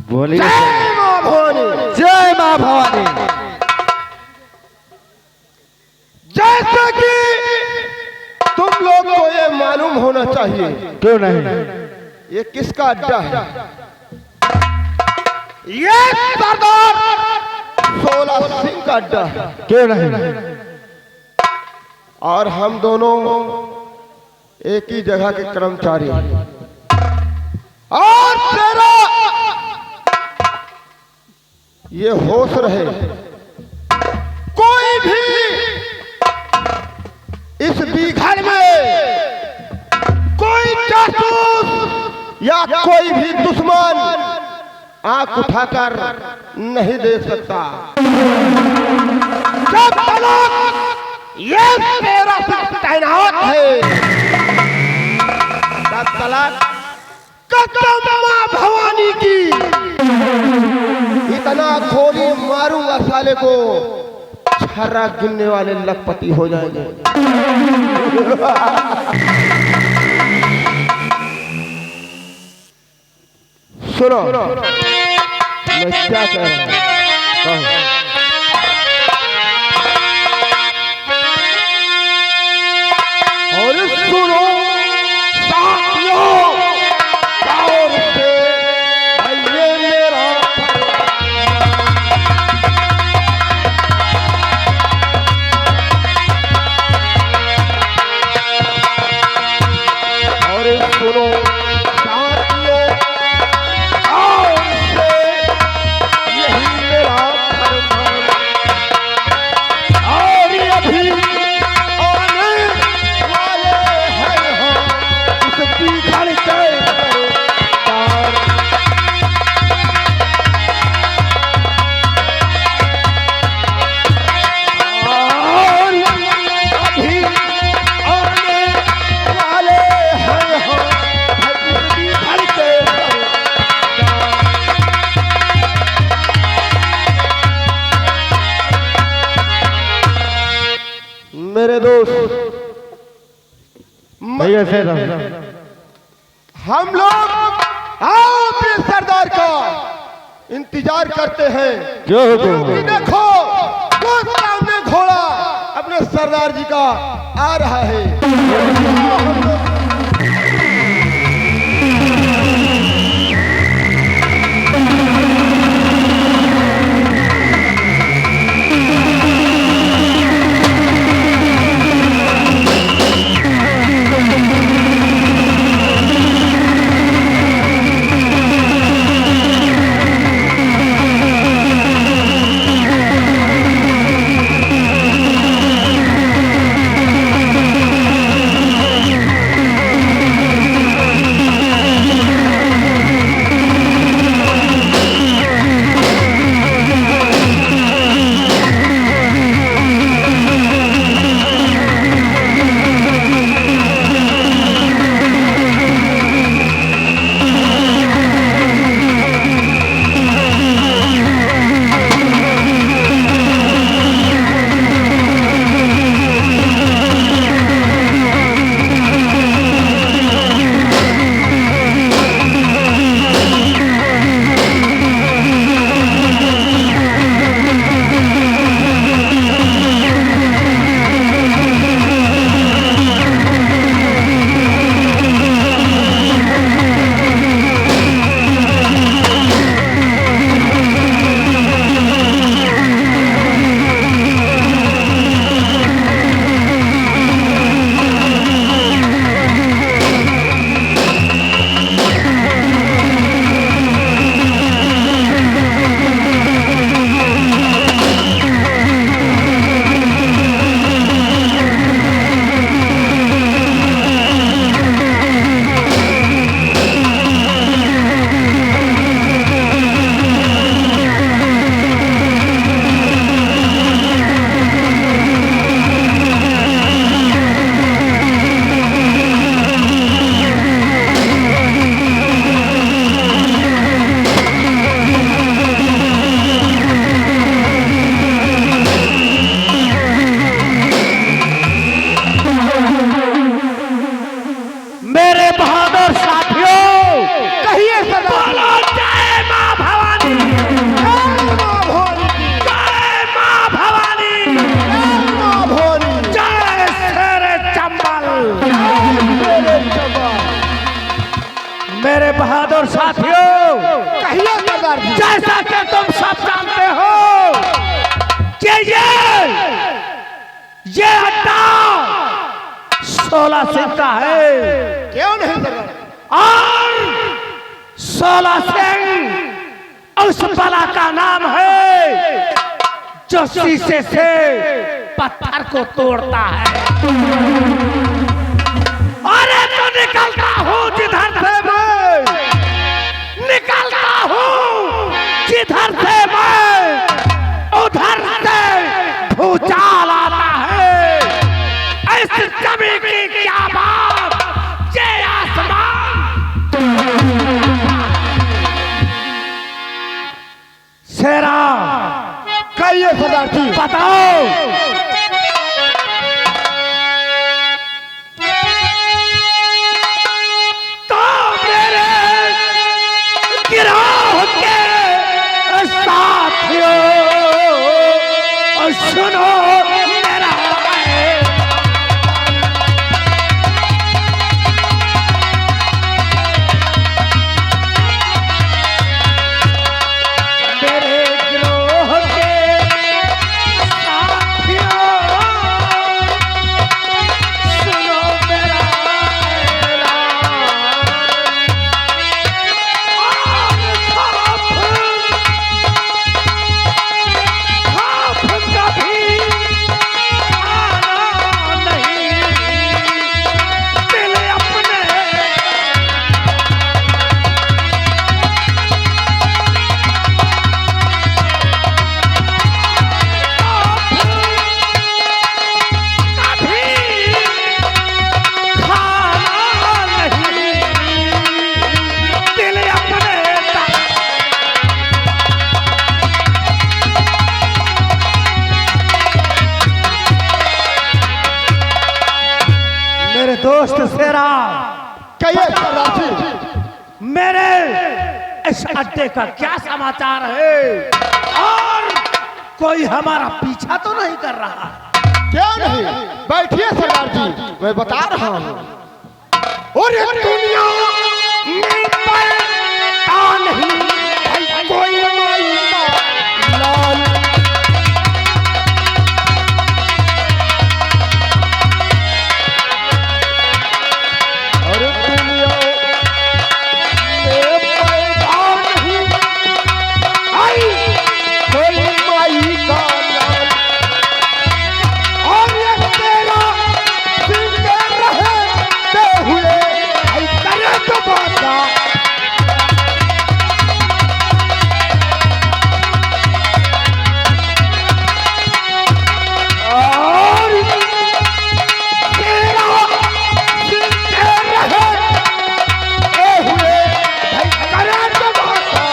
बोलिए। जय मां भवानी। जय मां भवानी। जैसे कि तुम लोग को ये मालूम होना चाहिए। क्यों नहीं? ये किसका अड्डा है? ये सरदार 16 सिंह का अड्डा है। क्यों नहीं? और हम दोनों एक ही जगह के कर्मचारी हैं। और तेरा ये होश रहे, कोई भी इस बीघड़ में कोई जासूस या कोई भी दुश्मन आंख उठाकर नहीं देख सकता। जब तक ये मेरा तैनात है, तब तक कसम मां भवानी की इतना गोली मारूंगा साले को, छर्रा गिनने वाले लखपति हो जाएंगे। सुनो, मैं क्या कह रहा हूं। और सुनो साथियों, गौर से ये मेरा सुनो साथियों, और से यही मेरा फरमान। और अभी आने वाले हैं हम इस बीघड़ के पार। और अभी आने वाले हैं हम इस बीघड़ के पार। मेरे दोस्त, भैया से हम लोग अपने सरदार का इंतजार करते हैं। जो क्योंकि हुकुम। देखो वो सामने घोड़ा अपने सरदार जी का आ रहा है। बहादुर साथियों, कहिए सरदार जी। जैसा कि तुम सब जानते हो कि ये अड्डा 16 सिंह का है क्यों नहीं सरदार? और 16 सिंह उस बला का नाम है जो शीशे से पत्थर को तोड़ता है। अरे तो निकलता हूँ जिधर से मैं, निकलता हूँ जिधर से मैं, उधर से भूचाल आता है। इस जमीन की क्या बात, ये आसमान। शेरा कहिए सरदार जी। बताओ, तो मेरे गिरोह के साथियों सुनो मेरा मेरे गिरोह के साथियों सुनो मेरा दोस्त शेरा, कहिए सरदार जी। मेरे इस अड्डे का क्या समाचार है और कोई हमारा पीछा तो नहीं कर रहा? क्यों नहीं? बैठिए सरदार जी, मैं बता रहा हूँ। और ये दुनिया में पलटा नहीं है कोई माई का लाल। और दुनिया में पलटा नहीं है कोई माई का लाल। और ये तेरा जिंदा रहते हुए करे तो बाता। और तेरा जिंदा रहते हुए करे तो बाता।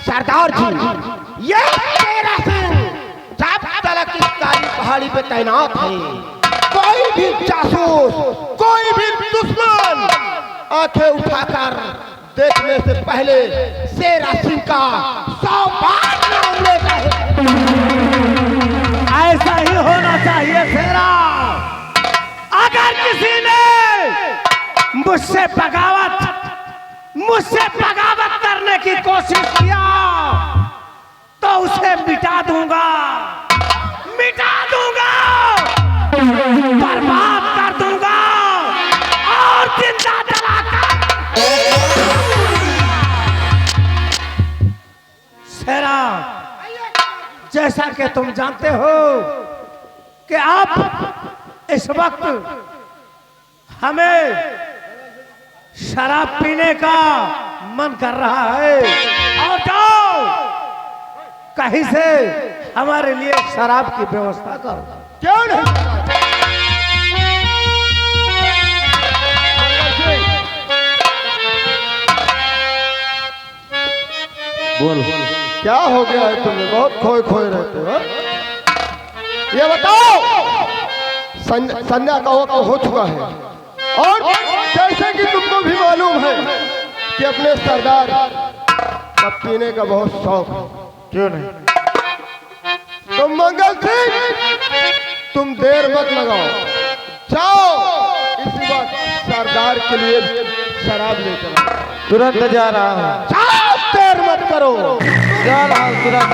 सरदार जी, ये तेरा सिंह जब तक इस काली पहाड़ी पे तैनात है, कोई भी जासूस, कोई भी दुश्मन आंखें उठाकर देखने से पहले शेरा सिंह का 100 बार नाम लेता है। ऐसा ही होना चाहिए शेरा। अगर किसी ने मुझसे बगावत करने की कोशिश किया तो उसे मिटा दूंगा, बर्बाद कर दूंगा और जिंदा जलाकर। शेरा, जैसा कि तुम जानते हो कि आप इस वक्त हमें शराब पीने का मन कर रहा है, और जाओ कहीं से हमारे लिए शराब की व्यवस्था करो। क्यों नहीं? बोल क्या हो गया है तुम्हें? बहुत खोए रहते हो। ये बताओ, संध्या का वक्त हो चुका है और जैसे कि तुमको भी मालूम है कि अपने सरदार का पीने का बहुत शौक है। क्यों नहीं? तो मंगल सिंह तुम देर मत लगाओ, जाओ इसी वक्त सरदार के लिए शराब लेकर आओ। तुरंत जा रहा हूँ, जाओ, देर मत करो। जा रहा हूँ तुरंत।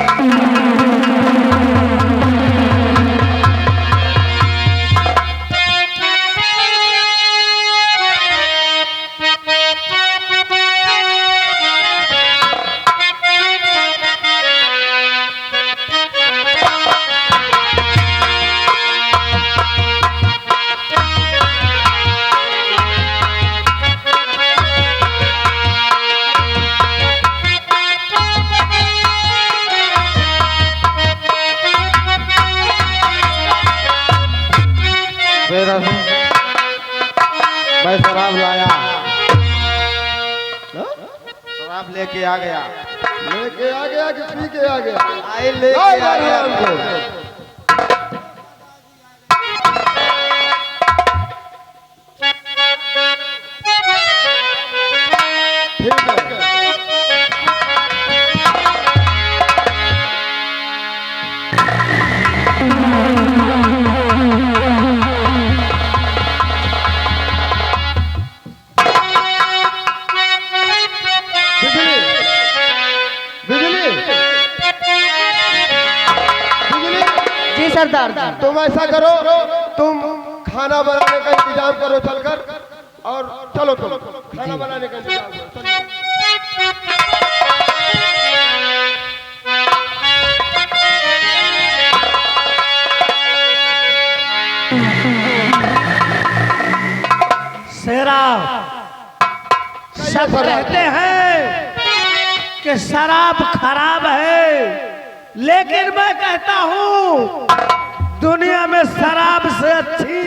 मेरा मैं शराब लाया, शराब लेके आ गया। लेके आ गया कि पी के आ गया? आई लेके आ गया हमको। ठीक है, जी सरदार जी। तुम ऐसा करो, तुम खाना बनाने का इंतजाम करो चलकर, और चलो तुम खाना बनाने का इंतजाम करो, चलो। शेरा सब कहते हैं कि शराब खराब है, लेकिन मैं कहता हूँ दुनिया में शराब से अच्छी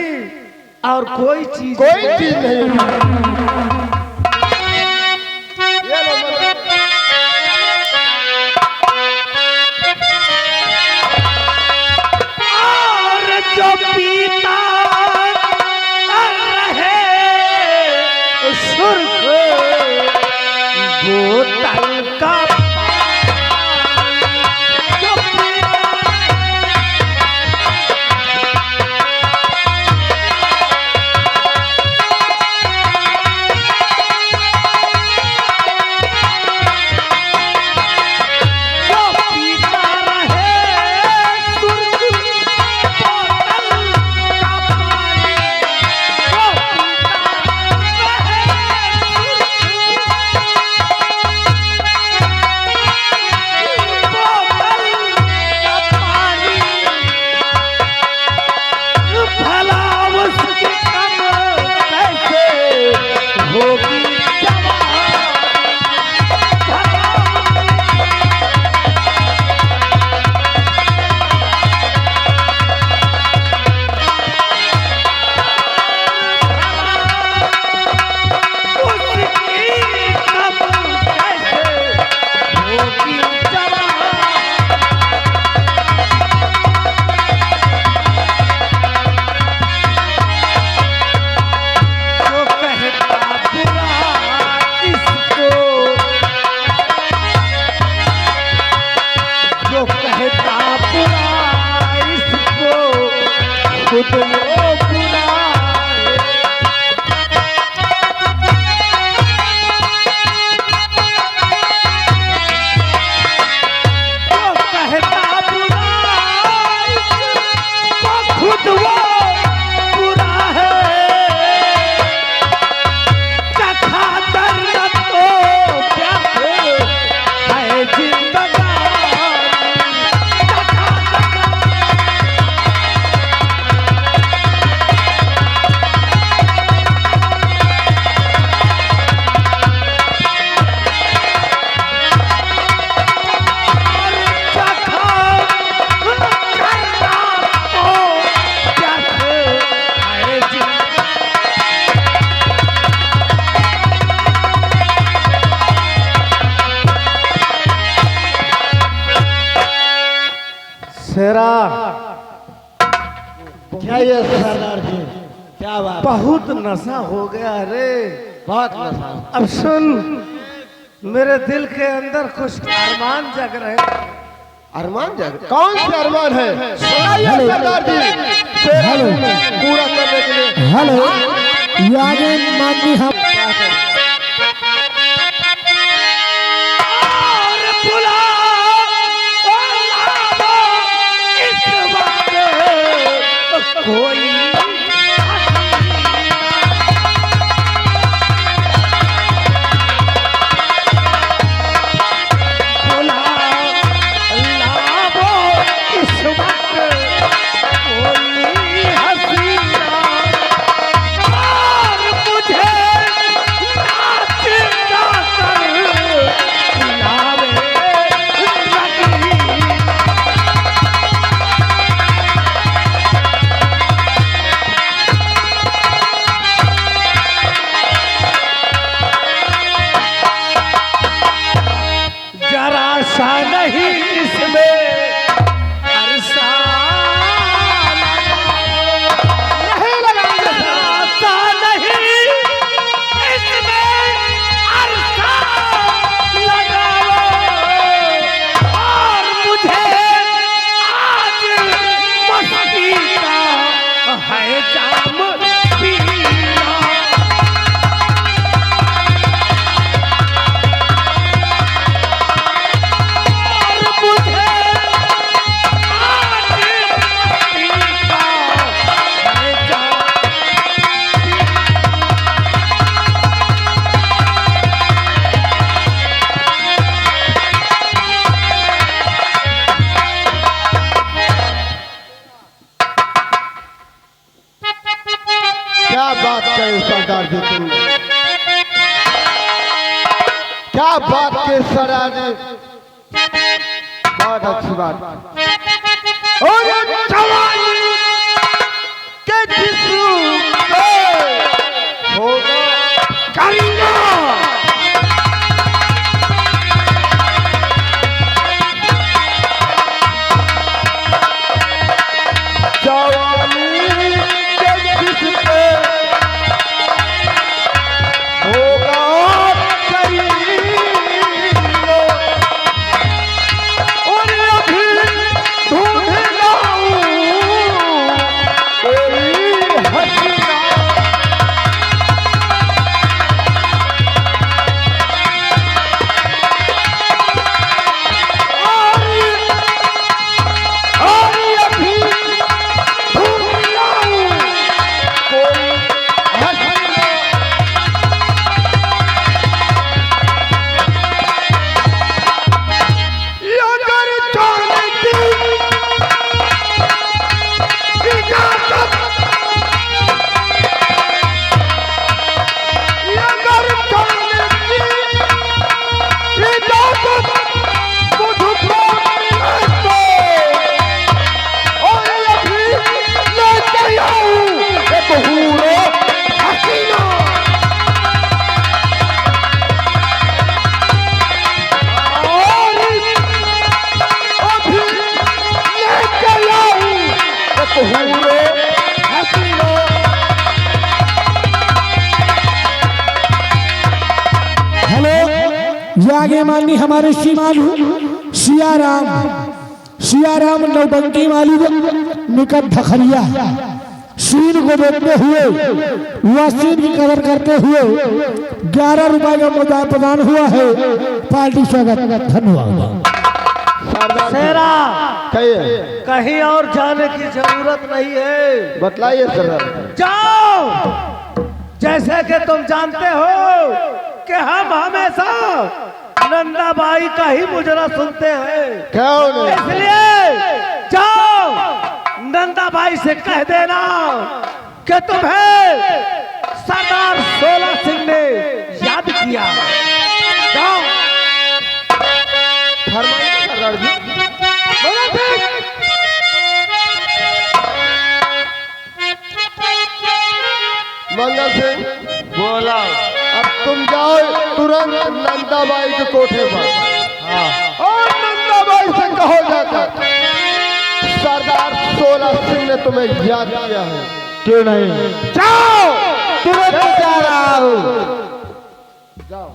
और कोई चीज नहीं। ये लो और जो पीता रहे सुर्ख बोतल का जो पीता रहे सुर्ख बोतल का पानी, जो पीता भला उसकी कम कैसे होगी खुद वो बुरा है। वो कहता बुरा इसको खुद वो बुरा है। कथा दर्द तो क्या है जिंदगानी, शेरा क्या ये सरदार जी, क्या बात? बहुत नशा हो गया रे, बहुत नशा। अब सुन, मेरे दिल के अंदर कुछ अरमान जग रहे, अरमान जग कौन से अरमान है सुनाइए सरदार जी हेलो पूरा करने के लिए। हेलो यागे माननी हम और बुला इस वक्त कोई क्या बात कहे सरदार जी तुमने क्या बात के सरदार जी बहुत अच्छी बात और जवानी के जिस्म पे होगा करीना जवानी के जिस्म पे होगा करीना और अभी ढूंढ लाऊं कोई हसीना और अभी ढूंढ लाऊं कोई हसीना अगर छोड़ने की इजाजत अगर छोड़ने की इजाजत मुझको मिले तो और अभी लेके आऊं एक हूरो हसीना और अभी लेके आऊं एक हूरो हसीना हेलो यागे माननी हमारे श्रीमालू सियाराम नौबंकी मालू निकट धखरिया सीन को देखते हुए वह सीन की कवर करते हुए 11 रुपए का मुद्दा प्रदान हुआ है। पार्टी स्वागत धन्यवाद। सेरा कहिए कहीं और जाने की जरूरत नहीं है, बतलाइए सरदार जाओ। जैसे कि तुम जानते हो कि हम हमेशा नंदाबाई का ही मुजरा सुनते हैं, क्यों नहीं इसलिए जाओ नंदाबाई से कह देना कि तुम्हें सरदार 16 सिंह ने याद किया। जाओ। फरमाइए सरदार जी मंगल सिंह बोला। अब तुम जाओ तुरंत नंदाबाई के कोठे पर और नंदाबाई से कहो जाकर सरदार 16 सिंह ने तुम्हें याद किया है। क्यों नहीं जाओ तुरंत जा रहा हूँ। जाओ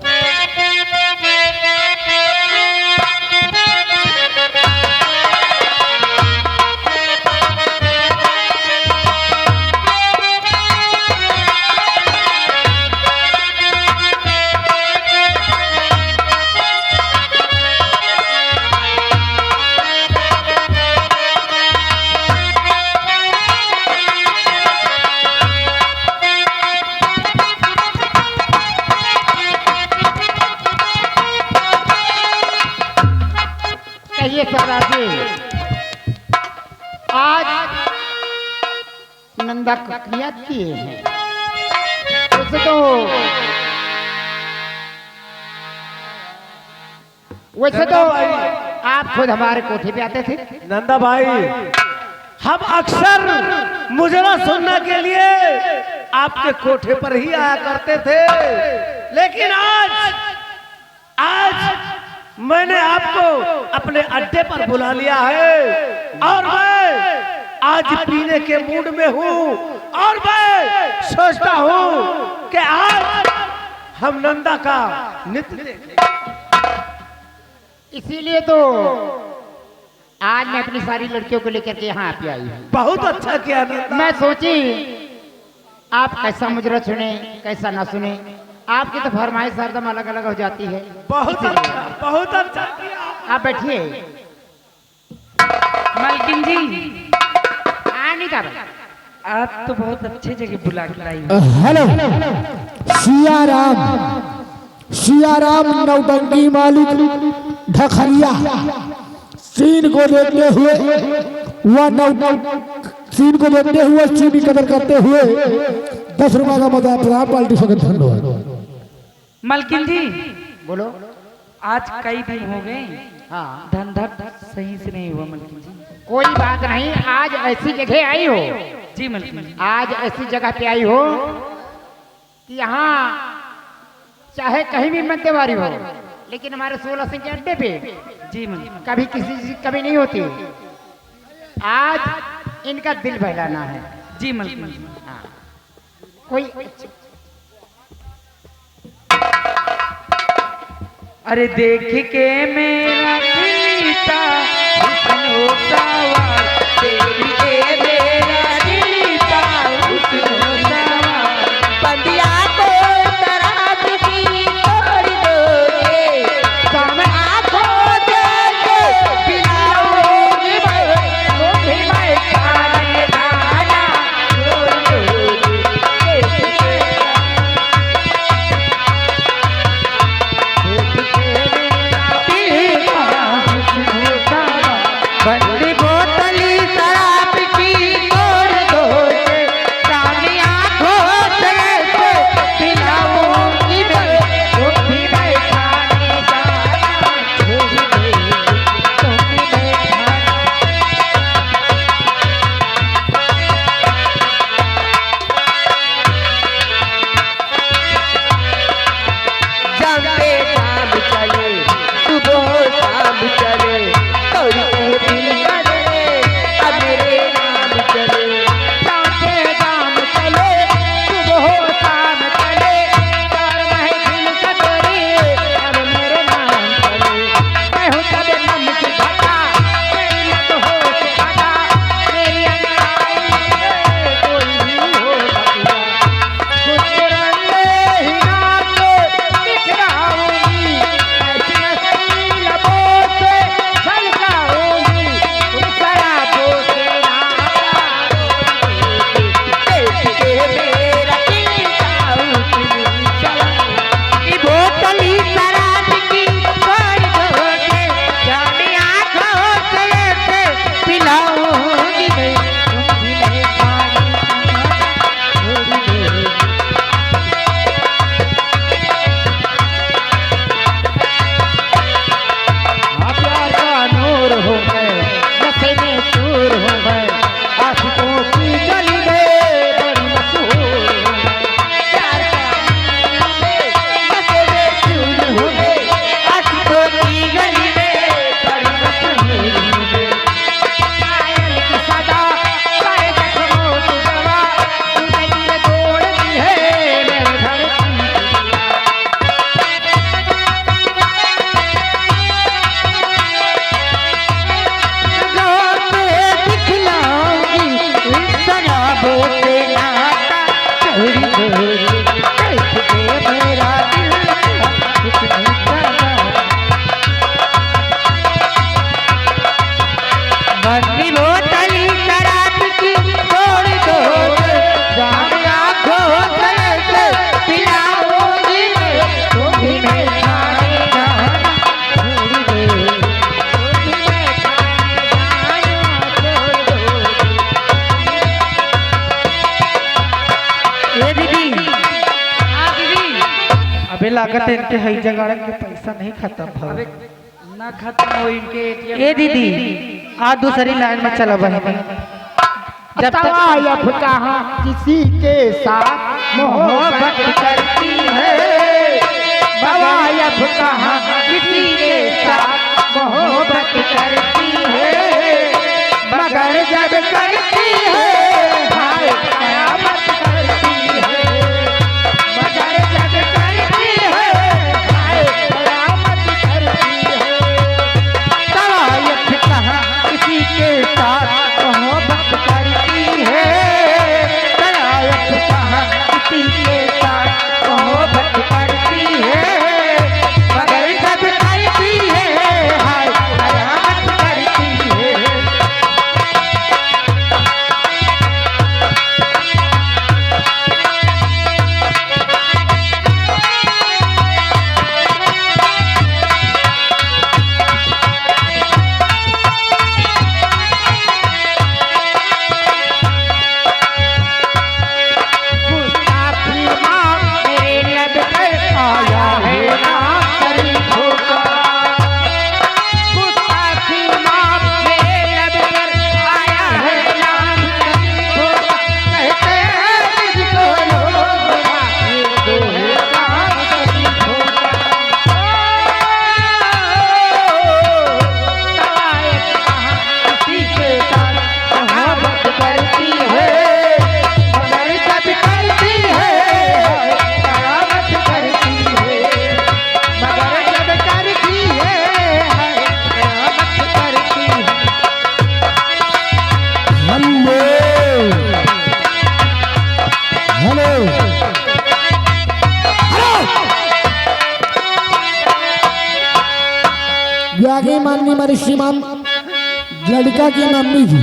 बताइए सरदार जी, आज नंदा को क्या किए हैं? वैसे तो आप खुद हमारे कोठे पे आते थे। नंदा भाई, हम अक्सर मुजरा सुनने के लिए आपके कोठे पर ही आया करते थे, लेकिन आज मैंने आपको अपने अड्डे पर बुला लिया है और मैं आज पीने के मूड में हूँ और मैं सोचता हूँ कि आज हम नंदा का नृत्य देखें। इसीलिए तो आज मैं अपनी सारी लड़कियों को लेकर के यहाँ पे आई हूँ। बहुत अच्छा किया नंदा। मैं सोची आप कैसा मुजरा सुने कैसा ना सुने, आपकी तो फरमाइश हरदम अलग अलग हो जाती है। बहुत अच्छा किया। आप बैठिए। मालकिन जी, अनीता भाई, आप तो बहुत अच्छे जगह बुला के लाई। हेलो सिया राम नौटंकी मालिक ढखरिया सीन को देखते हुए सीन को देखते हुए चीनी कदर करते हुए 10 रुपए का मजा प्रदान पार्टी से धन्यवाद। मालकिन जी, बोलो। आज कई दिन हो गए, हाँ, धंधा सही से नहीं हुआ मालकिन जी। कोई बात नहीं, आज ऐसी जगह आई हो, जी मालकिन जी, आज ऐसी जगह पे आई हो कि यहाँ चाहे कहीं भी मध्यवारी हो, लेकिन हमारे 16 सिंह के अड्डे पे जी मालकिन कभी किसी चीज कभी नहीं होती। आज इनका दिल बहलाना है। जी मालकिन जी। हाँ, कोई अरे देख के मेरा दिलता हुस्न होता वार, तेरी ए मेरा दिलता हुस्न होता वार, बंदिया को तराप की तोड़ दोगे, सामने आंखों देखे बिलाओगे मैं, तो भी मैं खाने दाना छोड़ दोगे। तेरा अभी लागत है इनके हई जगह के पैसा नहीं खत्म अबे भव ना खत्म हो इनके ATM ए दीदी आ दूसरी लाइन में चलो बहनी जब तक तवायफ कहाँ किसी के साथ मोहब्बत करती है, तवायफ कहाँ किसी के साथ मोहब्बत करती है, मगर जब करती है हाय कयामत करती है, मगर जब करती है हाय कयामत करती है। तवायफ कहाँ किसी के साथ मोहब्बत करती है, तवायफ कहाँ किसी के साथ मोहब्बत करती है, मगर जब करती है हाय कयामत करती है। गुस्ताखी माँ मेरे लब पर आया है नाम शरीफों का, गुस्ताखी माँ मेरे लब पर आया है नाम शरीफों का, कहते हैं मुझको लोग ये दो है नाम शरीफों का। तवायफ कहाँ किसी के साथ मोहब्बत करती है, मगर जब करती है कयामत करती है, मगर जब करती है कयामत करती है। हेलो आगे माननी हमारी श्रीमान लड़का की मम्मी जी,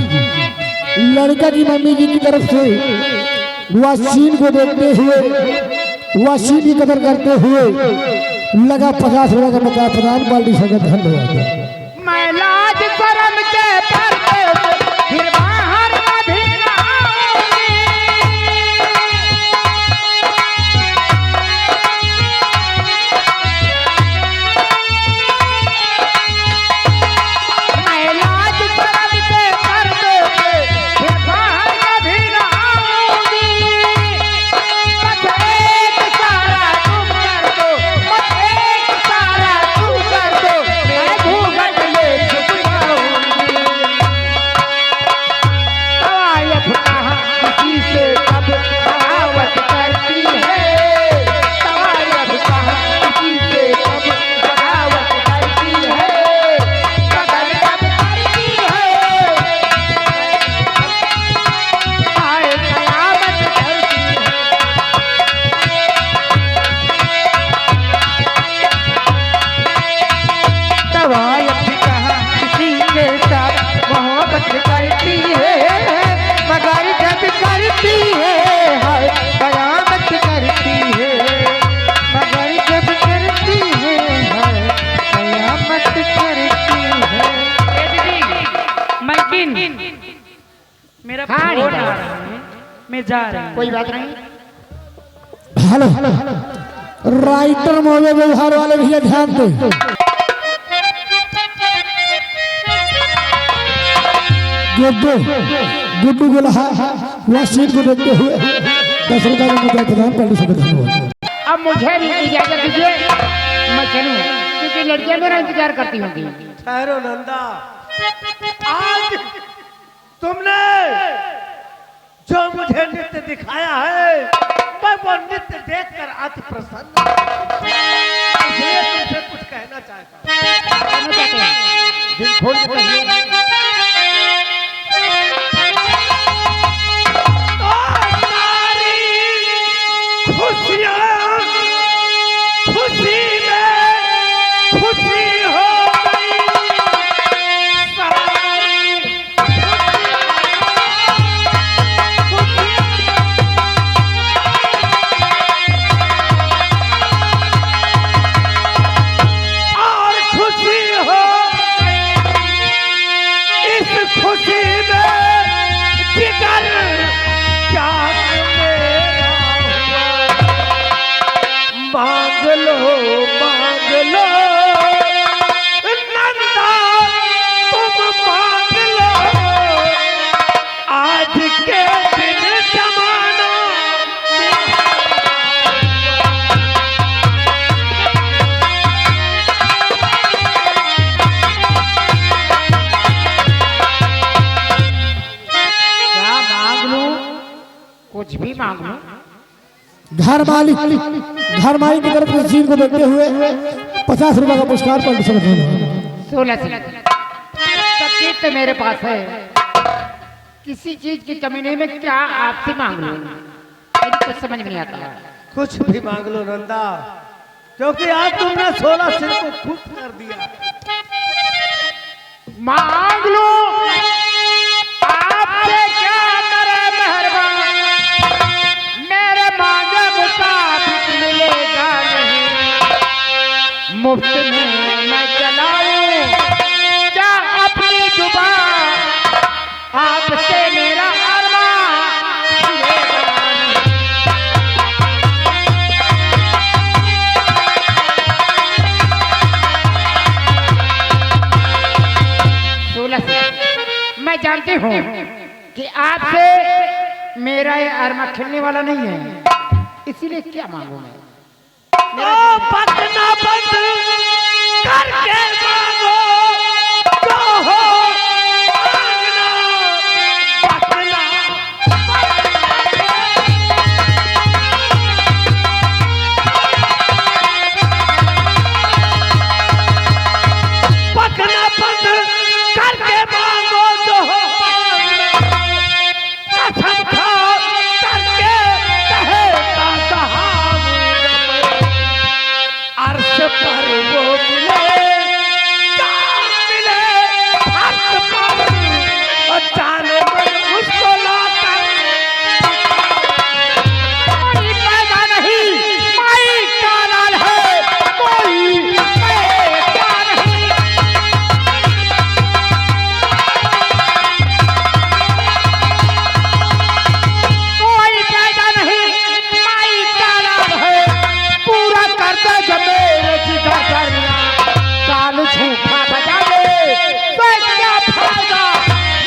लड़का की मम्मी जी की तरफ से वासीन को देखते हुए वासीन की कदर करते हुए लगा 50 रुपए का मकान प्रदान बाल्टी संगत धन्यवाद। मैं लाज शर्म के पर्दे से फिर बाहर कभी न आऊंगी, मैं लाज शर्म के पर्दे से फिर बाहर कभी न आऊंगी, बस एक सारा तुम कर दो, बस एक सारा तुम कर दो, मैं घूंघट ले छुप जाऊंगी। तवायफ कहाँ किसी से कब बगावत करती है, तवायफ कहाँ किसी से कब बगावत करती है, मगर जब करती है हाय कयामत करती है। तवायफ कहाँ किसी के साथ मोहब्बत करती है, मगर जब करती है हाय कयामत करती है, मगर जब करती है हाय कयामत करती है। ए दीदी माइकिन मेरा हाँ, फोन नहीं आ जा रहा है मैं जा रही हूँ। कोई बात नहीं। हेलो राइटर मोवे व्यवहार वाले भैया ध्यान दे, गुड्डू गुड्डू गुलहा वासीन को देखते हुए 10 रुपए का मकान प्रदान बाल्टी संगत धन्यवाद। अब मुझे भी इजाजत दीजिए, मैं चलूं क्योंकि लड़कियां मेरा इंतजार करती होंगी। ठहरो नंदा, आज तुमने जो मुझे नृत्य दिखाया है मैं वो नृत्य देखकर अति प्रसन्न हूं। इसलिए तुमसे कुछ कहना चाहता हूं। कहना चाहते हैं दिल खोल के कहिए। सारी खुशियां खुशी में खुशी हो गई, सारी और खुशी हो कुछ भी मांग लो। घर मालिक की तरफ से सीन को देखते हुए 50 रुपए का पुरस्कार पलट सकते हैं। 16 सिंह, सब चीज तो मेरे पास है, किसी चीज की कमी नहीं। मैं क्या आपसे मांग लूं, मुझे कुछ समझ नहीं आता। कुछ भी मांग लो नंदा, क्योंकि आज तुमने 16 सिर को खुश कर दिया। मांग लो, आपसे क्या करे मेहरबान, मेरे मांगे मुताबिक मिलेगा नहीं। मुफ्त में मैं चलाऊं क्या अपनी जुबान, आपसे मेरा अरमान मिलेगा नहीं। 16 से मैं जानती हूँ कि आपसे मेरा ये अरमा खिलने वाला नहीं है, इसीलिए क्या मांगू मैं। ओ पकना बंद करके मांगो जो हो मांगना, पकना पकना बंद करके मांगो जो हो मांगना, कसम खा करके कहेगा कहां अर्श पर वो मिले क्या मिले हक पर, और जाने मन उसको लाकर कोई पैदा नहीं, माई का लाल है, कोई पैदा नहीं। कोई पैदा नहीं, माई का लाल है, पूरा कर दे जब मेरे जिगर करना। काल झूठा बजा दे तो क्या फायदा,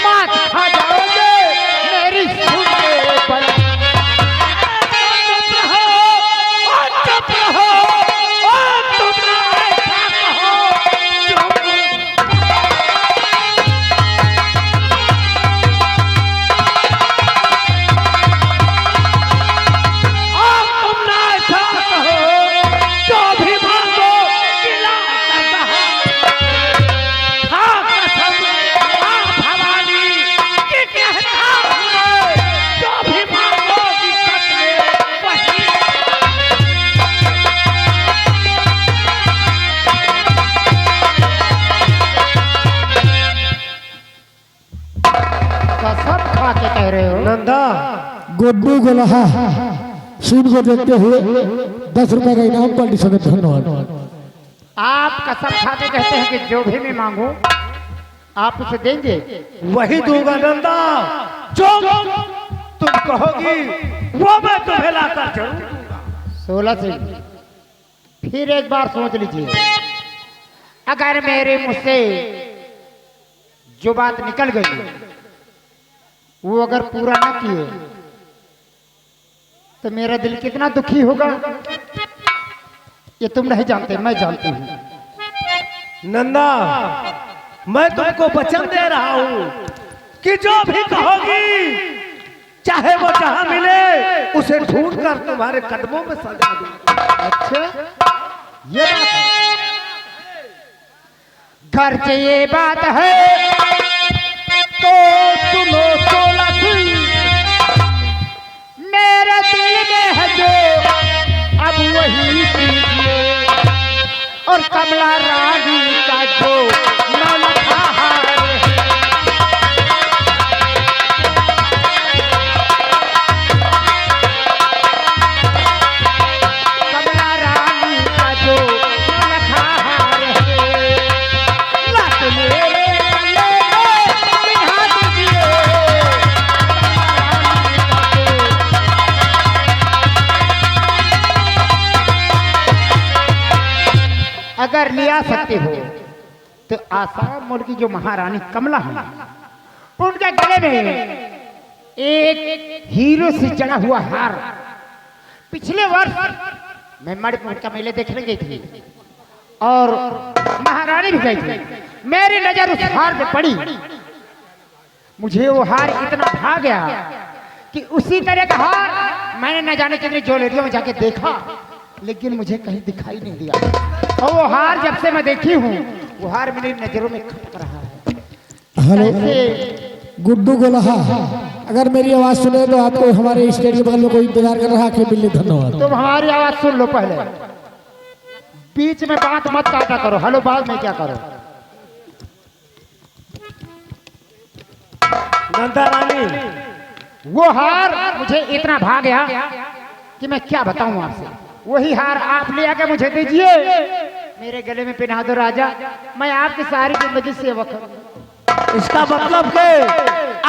मात खा जाओगे मेरी सुनने पर। चुप रहो, ओ चुप रहो, ओ तुम ना ऐसा कहो, चुप तुम ना ऐसा कहो, जो भी मांगो गिला कर दहा। खा कसम मां भवानी की कहता हूं मैं, जो भी मांगोगी सच में वही। कसम खा के कह रहे हो? नंदा गुड्डू गोलहा सीन को देखते हुए 10 रुपए का इनाम पलट सकते। धन्यवाद। आप कसम खा के कहते हैं कि जो भी मैं मांगू आप उसे देंगे? वही दूंगा नंदा, जो तुम कहोगी वो मैं तुम्हें लाकर जरूर दूंगा। 16 सिंह, फिर एक बार सोच लीजिए, अगर मेरे मुंह से जो बात निकल गई वो अगर पूरा ना किए तो मेरा दिल कितना दुखी होगा, ये तुम नहीं जानते, मैं जानती हूँ। नंदा मैं तुमको वचन दे रहा हूँ कि जो भी कहोगी चाहे वो जहां मिले उसे ढूंढ कर तुम्हारे कदमों में सजा दूंगा। अच्छा, ये बात है। घर से ये बात है तो सुनो 16 सिंह, मेरे दिल में है जो अब वही कीजिए, और कमला रानी का जो नौलखा हार है। कमला रानी का जो नौलखा हार है, लट मेरे गले में पिन्हा दीजिए। अगर लिया सकते हो तो आसाम मोड़ की जो महारानी कमला है उनके गले में एक हीरो से जड़ा हुआ हार, पिछले वर्ष मैं मणिपुर का मेले देखने गई थी और महारानी भी गई थी, मेरी नजर उस हार पे पड़ी, मुझे वो हार इतना भा गया कि उसी तरह का हार मैंने न जाने कितनी ज्वेलरियों में जाके देखा, लेकिन मुझे कहीं दिखाई नहीं दिया। और वो हार जब से मैं देखी हूँ, वो हार मेरी नजरों में खटक रहा है। हेलो कैसे गुड्डू गोलहा, अगर मेरी आवाज सुने तो आपको हमारे स्टेज के बगल में कोई इंतजार कर रहा है। बिल्ली धन्यवाद। तुम हमारी आवाज सुन लो पहले, बीच में बात मत काटा करो। हेलो बाद में क्या करो। नंदा रानी, वो हार मुझे इतना भा गया कि मैं क्या बताऊं आपसे। वही हार आप ले आके मुझे दीजिए, मेरे गले में पहना दो राजा, मैं आपकी सारी जिंदगी सेवा करूं। इसका मतलब कि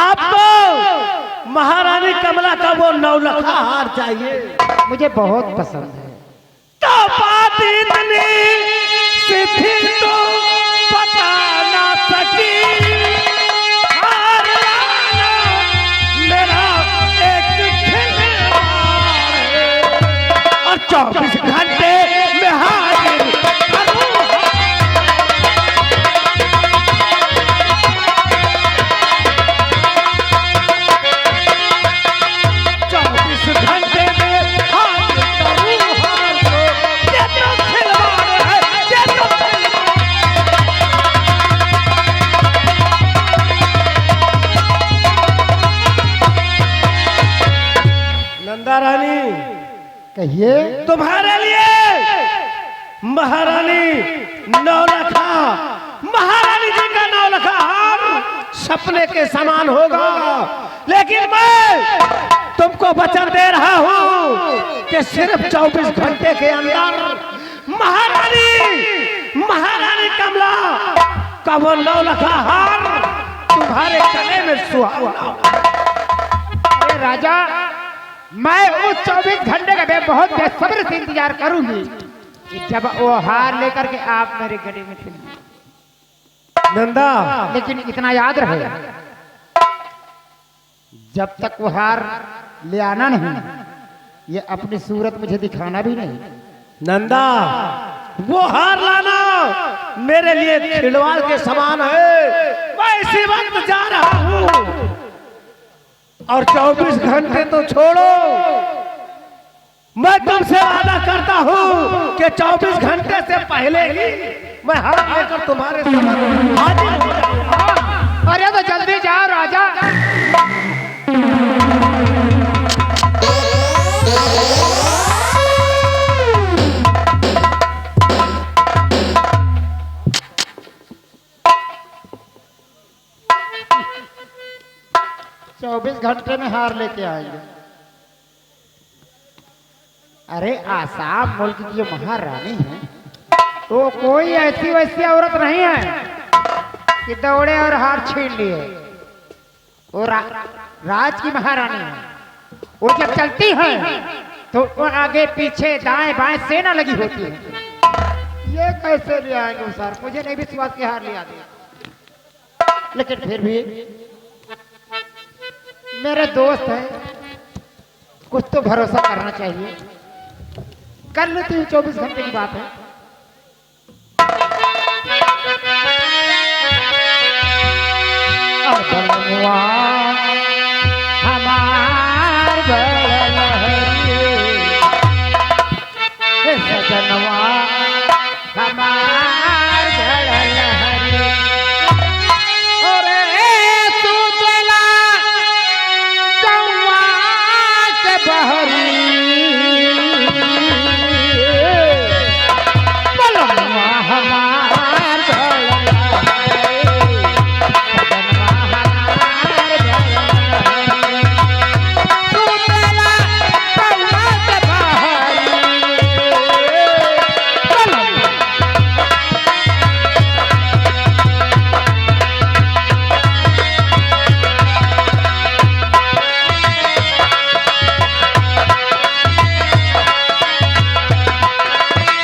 आपको महारानी कमला का वो 9 लखा हार चाहिए। मुझे बहुत पसंद है। तो बात इतनी सीधी तो बता ना सकी, हार लाना मेरा एक खिलवाड़ है, और 24 घंटे में हाजिर करूं। 24 घंटे में हाजिर करूं हार को, ये तो खिलवाड़ है, ये तो नंदा रानी, कहिए। तुम्हारे लिए महारानी 9 लखा, महारानी जी का 9 लखा हार सपने के समान होगा, लेकिन मैं तुमको वचन दे रहा हूं कि सिर्फ 24 घंटे के अंदर महारानी कमला का वो 9 लखा हार तुम्हारे गले में सुहावना होगा। अरे राजा, मैं उस 24 घंटे का मैं बहुत बेसब्री से इंतजार करूंगी कि जब वो हार लेकर के आप मेरे गले में थे। नंदा, लेकिन इतना याद रहे, जब तक वो हार ले आना नहीं, ये अपनी सूरत मुझे दिखाना भी नहीं। नंदा, वो हार लाना मेरे लिए खिलवाड़ के समान है। मैं इसी वक्त जा रहा हूँ, और 24 घंटे तो छोड़ो, मैं तुमसे वादा करता हूँ कि 24 घंटे से पहले ही मैं हार लेकर तुम्हारे सामने हाजिर हो जाऊंगा। अरे तो जल्दी जाओ राजा। चौबीस घंटे में हार लेके आएंगे। अरे आसाम मुल्क की जो महारानी है, तो कोई ऐसी वैसी औरत नहीं है कि दौड़े और हार छीन लिए। वो राज की महारानी है। वो जब चलती है तो वो आगे पीछे दाएं बाएं सेना लगी होती है। ये कैसे ले आएंगे सर? मुझे नहीं विश्वास कि हार लिया दिया, लेकिन फिर भी मेरे दोस्त है, कुछ तो भरोसा करना चाहिए। कर लेती हूँ, 24 घंटे की बात है। अब